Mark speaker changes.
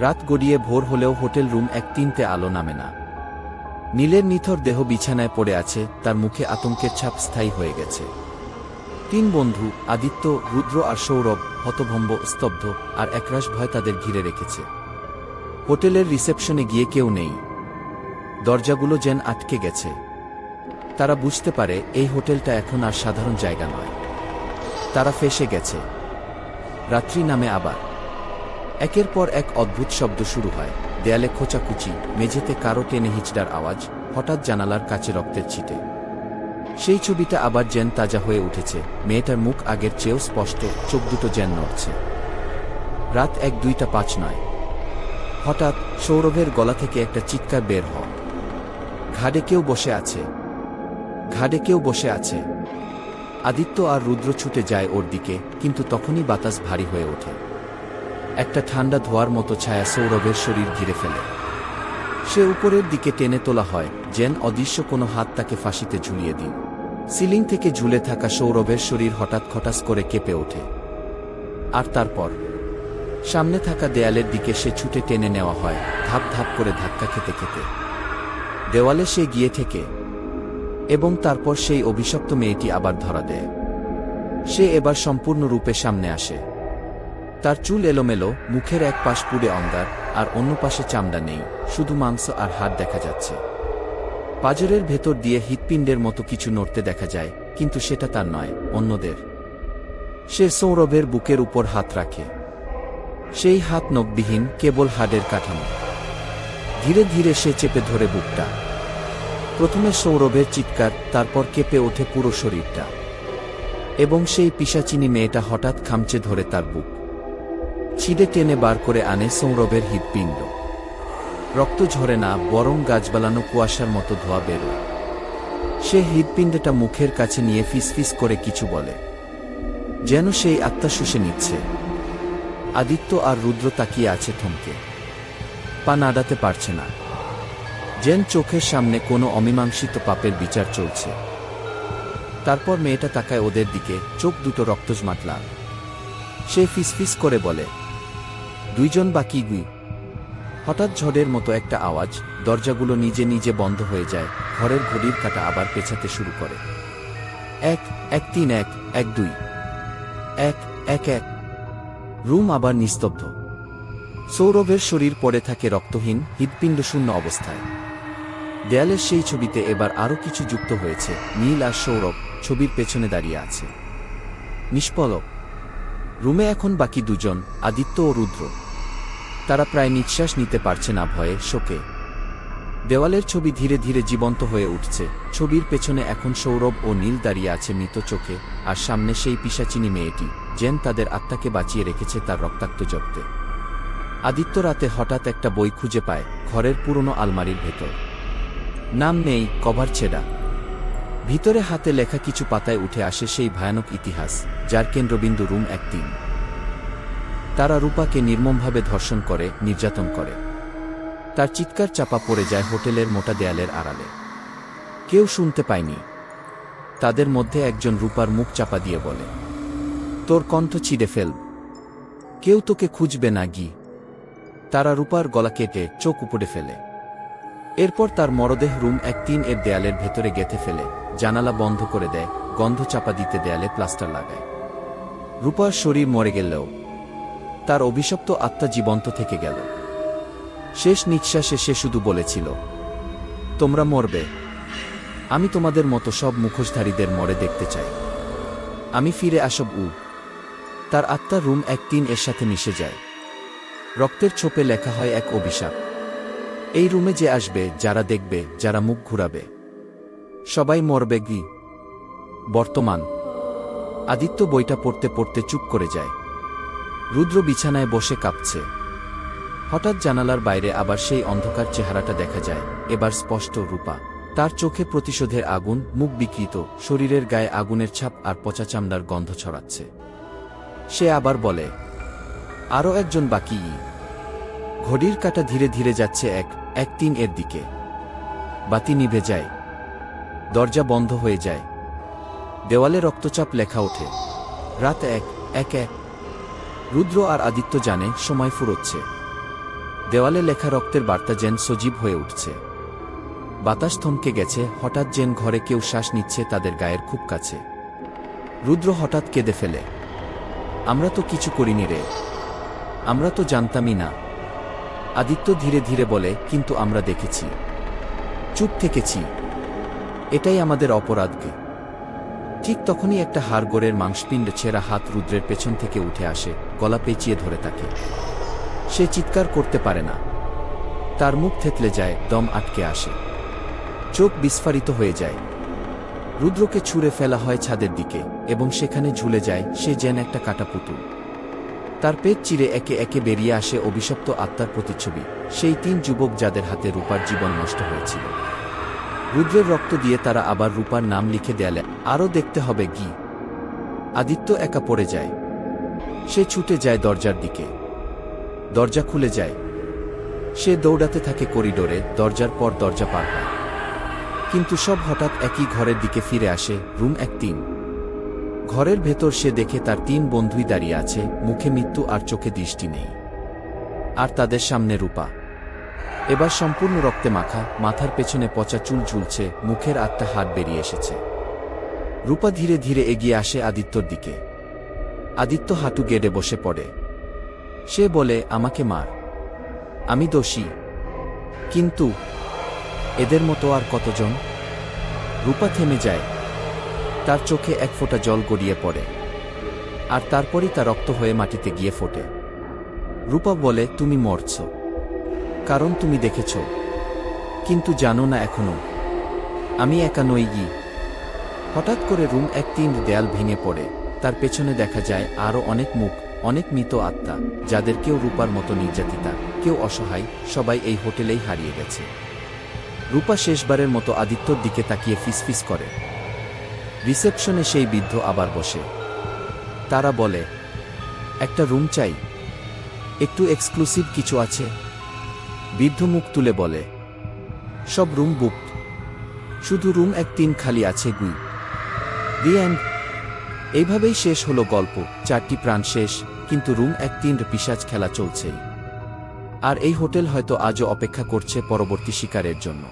Speaker 1: রাত গড়িয়ে ভোর হলেও হোটেল রুম 1-3-তে আলো নামে না। নীলের নিথর দেহ বিছানায় পড়ে আছে, তার মুখে আতঙ্কের ছাপ স্থায়ী হয়ে গেছে। 3 বন্ধু, আদিত্য, রুদ্র আর সৌরভ, হতভম্ব, স্তব্ধ, আর একরাশ ভয় তাদের ঘিরে রেখেছে। হোটেলের রিসেপশনে গিয়ে কেউ নেই। দরজাগুলো যেন আটকে গেছে। তারা বুঝতে পারে এই হোটেলটা এখন আর সাধারণ জায়গা নয়। তারা ফেঁসে গেছে। রাত্রি নামে আবার। একের পর এক অদ্ভুত শব্দ শুরু হয়। দেয়ালে খোঁচাকুচি, মেঝেতে কারো টেনে হিচড়ার আওয়াজ, হঠাৎ জানালার কাছে রক্তের ছিটে। সেই ছবিটা আবার যেন তাজা হয়ে উঠেছে। মেয়েটার মুখ আগের চেয়েও স্পষ্ট, চোখ দুটো যেন নড়ছে। রাত 1-2-5 নয়। হঠাৎ সৌরভের গলা থেকে একটা চিৎকার বের হয়। ঘাড়ে কেউ বসে আছে। ঘাড়ে কেউ বসে আছে। আদিত্য আর রুদ্র ছুটে যায় ওর দিকে, কিন্তু তখনই বাতাস ভারী হয়ে ওঠে। একটা ঠান্ডা ধোঁয়ার মতো ছায়া সৌরভের শরীর ঘিরে ফেলে। সে উপরের দিকে টেনে তোলা হয়, যেন অদৃশ্য কোনো হাত তাকে ফাঁসিতে ঝুলিয়ে দিন। সিলিং থেকে ঝুলে থাকা সৌরভের শরীর হঠাৎ খটাস করে কেঁপে ওঠে। আর তারপর সামনে থাকা দেয়ালের দিকে সে ছুটে টেনে নেওয়া হয়, ধাপ ধাপ করে ধাক্কা খেতে খেতে। দেওয়ালে সে গিয়ে ঠেকে, এবং তারপর সেই অভিশপ্ত মেয়েটি আবার ধরা দেয়। সে এবার সম্পূর্ণরূপে সামনে আসে। তার চুল এলোমেলো, মুখের এক পাশ পুড়ে অঙ্গার, আর অন্য পাশে চামড়া নেই, শুধু মাংস আর হাড় দেখা যাচ্ছে। পাঁজরের ভেতর দিয়ে হৃৎপিণ্ডের মতো কিছু নড়তে দেখা যায়, কিন্তু সেটা তার নয়, অন্যদের। সে সৌরভের বুকের উপর হাত রাখে। সেই হাত নখবিহীন, কেবল হাড়ের কাঠামো। ধীরে ধীরে সে চেপে ধরে বুকটা। প্রথমে সৌরভের চিৎকার, তারপর কেঁপে ওঠে পুরো শরীরটা। এবং সেই পিশাচিনী মেয়েটা হঠাৎ খামচে ধরে তার বুক ছিঁড়ে টেনে বার করে আনে সৌরভের হৃৎপিণ্ড। রক্ত ঝরে না, বরং গাছবালানো কুয়াশার মতো ধোঁয়া বেরোয়। সে হৃৎপিণ্ডটা মুখের কাছে নিয়ে ফিসফিস করে কিছু বলে, যেন সেই আত্মা শুষে নিচ্ছে। আদিত্য আর রুদ্র তাকিয়ে আছে থমকে। পা নাড়াতে পারছে না, যেন চোখের সামনে কোনো অমীমাংসিত পাপের বিচার চলছে। তারপর মেয়েটা তাকায় ওদের দিকে, চোখ দুটো রক্তজমাট লাল। সে ফিসফিস করে বলে, 2 জন বাকি গুই। হঠাৎ ঝড়ের মতো একটা আওয়াজ, দরজাগুলো নিজে নিজে বন্ধ হয়ে যায়, ঘরের ঘড়ির কাঁটা আবার পেছাতে শুরু করে। 1-1-3-1-1-2 1-1-1। রুম আবার নিস্তব্ধ। সৌরভের শরীর পড়ে থাকে রক্তহীন, হৃৎপিণ্ড শূন্য অবস্থায়। দেয়ালের সেই ছবিতে এবার আরও কিছু যুক্ত হয়েছে। নীল আর সৌরভ ছবির পেছনে দাঁড়িয়ে আছে, নিষ্পলক। রুমে এখন বাকি 2 জন, আদিত্য ও রুদ্র। তারা প্রায় নিঃশ্বাস নিতে পারছে না, ভয়ে, শোকে। দেওয়ালের ছবি ধীরে ধীরে জীবন্ত হয়ে উঠছে। ছবির পেছনে এখন সৌরভ ও নীল দাঁড়িয়ে আছে মৃত চোখে, আর সামনে সেই পিশাচিনী মেয়েটি, যেন তাদের আত্মাকে বাঁচিয়ে রেখেছে তার রক্তাক্ত জগতে। আদিত্য রাতে হঠাৎ একটা বই খুঁজে পায় ঘরের পুরনো আলমারির ভেতর। নাম নেই, কভার ছেঁড়া। ভিতরে হাতে লেখা কিছু পাতায় উঠে আসে সেই ভয়ানক ইতিহাস, যার কেন্দ্রবিন্দু রুম 1-3। তারা রূপাকে নির্মমভাবে ধর্ষণ করে, নির্যাতন করে। তার চিৎকার চাপা পড়ে যায় হোটেলের মোটা দেয়ালের আড়ালে। কেউ শুনতে পায়নি। তাদের মধ্যে একজন রূপার মুখ চাপা দিয়ে বলে, তোর কণ্ঠ ছিঁড়ে ফেল, কেউ তোকে খুঁজবে না গি। তারা রূপার গলা কেটে চোখ উপড়ে ফেলে। এরপর তার মরদেহ রুম 1-3 এর দেয়ালের ভেতরে গেঁথে ফেলে, জানালা বন্ধ করে দেয়, গন্ধ চাপা দিতে দেয়ালে প্লাস্টার লাগায়। রূপার শরীর মরে গেলেও তার অভিশপ্ত আত্মা জীবন্ত থেকে গেল। শেষ নিঃশ্বাসে সে শুধু বলেছিল, তোমরা মরবে। আমি তোমাদের মতো সব মুখোশধারীদের মরে দেখতে চাই। আমি ফিরে আসব। তার আত্মা রুম 1-3 এর সাথে মিশে যায়। রক্তের ছোপে লেখা হয় এক অভিশাপ। এই রুমে যে আসবে, যারা দেখবে, যারা মুখ ঘুরাবে, সবাই মরবে গি। বর্তমান। আদিত্য বইটা পড়তে পড়তে চুপ করে যায়। রুদ্র বিছানায় বসে কাঁপছে। হঠাৎ জানালার বাইরে আবার সেই অন্ধকার চেহারাটা দেখা যায়, এবার স্পষ্ট। রূপা। তার চোখে প্রতিশোধের আগুন, মুখ বিকৃত, শরীরের গায়ে আগুনের ছাপ আর পচা চামড়ার গন্ধ ছড়াচ্ছে। সে আবার বলে, আরও একজন বাকি। ঘড়ির কাঁটা ধীরে ধীরে যাচ্ছে 1-1-3 এর দিকে। বাতি নিভে যায়। দরজা বন্ধ হয়ে যায়। দেওয়ালে রক্তচাপ লেখা ওঠে, রাত 1-1-1। রুদ্র আর আদিত্য জানে সময় ফুরোচ্ছে। দেওয়ালে লেখা রক্তের বার্তা যেন সজীব হয়ে উঠছে। বাতাস থমকে গেছে, হঠাৎ যেন ঘরে কেউ শ্বাস নিচ্ছে তাদের গায়ের খুব কাছে। রুদ্র হঠাৎ কেঁদে ফেলে। আমরা তো কিছু করিনি রে, আমরা তো জানতামই না। আদিত্য ধীরে ধীরে বলে, কিন্তু আমরা দেখেছি, চুপ থেকেছি, এটাই আমাদের অপরাধকে। ঠিক তখনই একটা হাড়গোড়ের মাংসপিণ্ড ছেঁড়া হাত রুদ্রের পেছন থেকে উঠে আসে, গলা পেঁচিয়ে ধরে থাকে। সে চিৎকার করতে পারে না, তার মুখ থেতলে যায়, দম আটকে আসে, চোখ বিস্ফারিত হয়ে যায়। রুদ্রকে ছুঁড়ে ফেলা হয় ছাদের দিকে, এবং সেখানে ঝুলে যায় সে যেন একটা কাটা পুতুল। তার পেট চিরে একে একে বেরিয়ে আসে অভিশপ্ত আত্মার প্রতিচ্ছবি, সেই 3 যুবক যাদের হাতে রূপার জীবন নষ্ট হয়েছিল। রুদ্রের রক্ত দিয়ে তারা আবার রূপার নাম লিখে দেয়ালে। আরও দেখতে হবে কি? আদিত্য একা পড়ে যায়। সে ছুটে যায় দরজার দিকে, দরজা খুলে যায়। সে দৌড়াতে থাকে করিডোরে, দরজার পর দরজা পার হয়। কিন্তু সব হঠাৎ একই ঘরের দিকে ফিরে আসে, রুম 1-3। ঘরের ভেতর সে দেখে তার 3 বন্ধুই দাঁড়িয়ে আছে, মুখে মৃত্যু আর চোখে দৃষ্টি নেই। আর তাদের সামনে রূপা, এবার সম্পূর্ণ রক্তে মাখা, মাথার পেছনে পচা চুল ঝুলছে, মুখের আটটা হাত বেরিয়ে এসেছে। রূপা ধীরে ধীরে এগিয়ে আসে আদিত্যর দিকে। আদিত্য হাঁটু গেড়ে বসে পড়ে। সে বলে, আমাকে মার, আমি দোষী, কিন্তু এদের মতো আর কতজন? রূপা থেমে যায়, তার চোখে এক ফোঁটা জল গড়িয়ে পড়ে, আর তারপরই তা রক্ত হয়ে মাটিতে গিয়ে ফোটে। রূপা বলে, তুমি মরছ, কারণ তুমি দেখেছ, কিন্তু জানো না এখনো আমি একা নই গি। হঠাৎ করে রুম 1-3 দেয়াল ভেঙে পড়ে, তার পেছনে দেখা যায় আরও অনেক মুখ, অনেক মৃত আত্মা, যাদের কেউ রূপার মতো নির্যাতিতা, কেউ অসহায়, সবাই এই হোটেলেই হারিয়ে গেছে। রূপা শেষবারের মতো আদিত্যর দিকে তাকিয়ে ফিসফিস করে। রিসেপশনে সেই বৃদ্ধ আবার বসে। তারা বলে, একটা রুম চাই, একটু এক্সক্লুসিভ কিছু আছে? বৃদ্ধ মুখ তুলে বলে, সব রুম বুকড, শুধু রুম 1-3 খালি আছে গুই। The end. এইভাবেই শেষ হলো গল্প। 4টি প্রাণ শেষ, কিন্তু রুম 1-3 পিশাচ খেলা চলছেই। আর এই হোটেল হয়তো আজও অপেক্ষা করছে পরবর্তী শিকারের জন্য।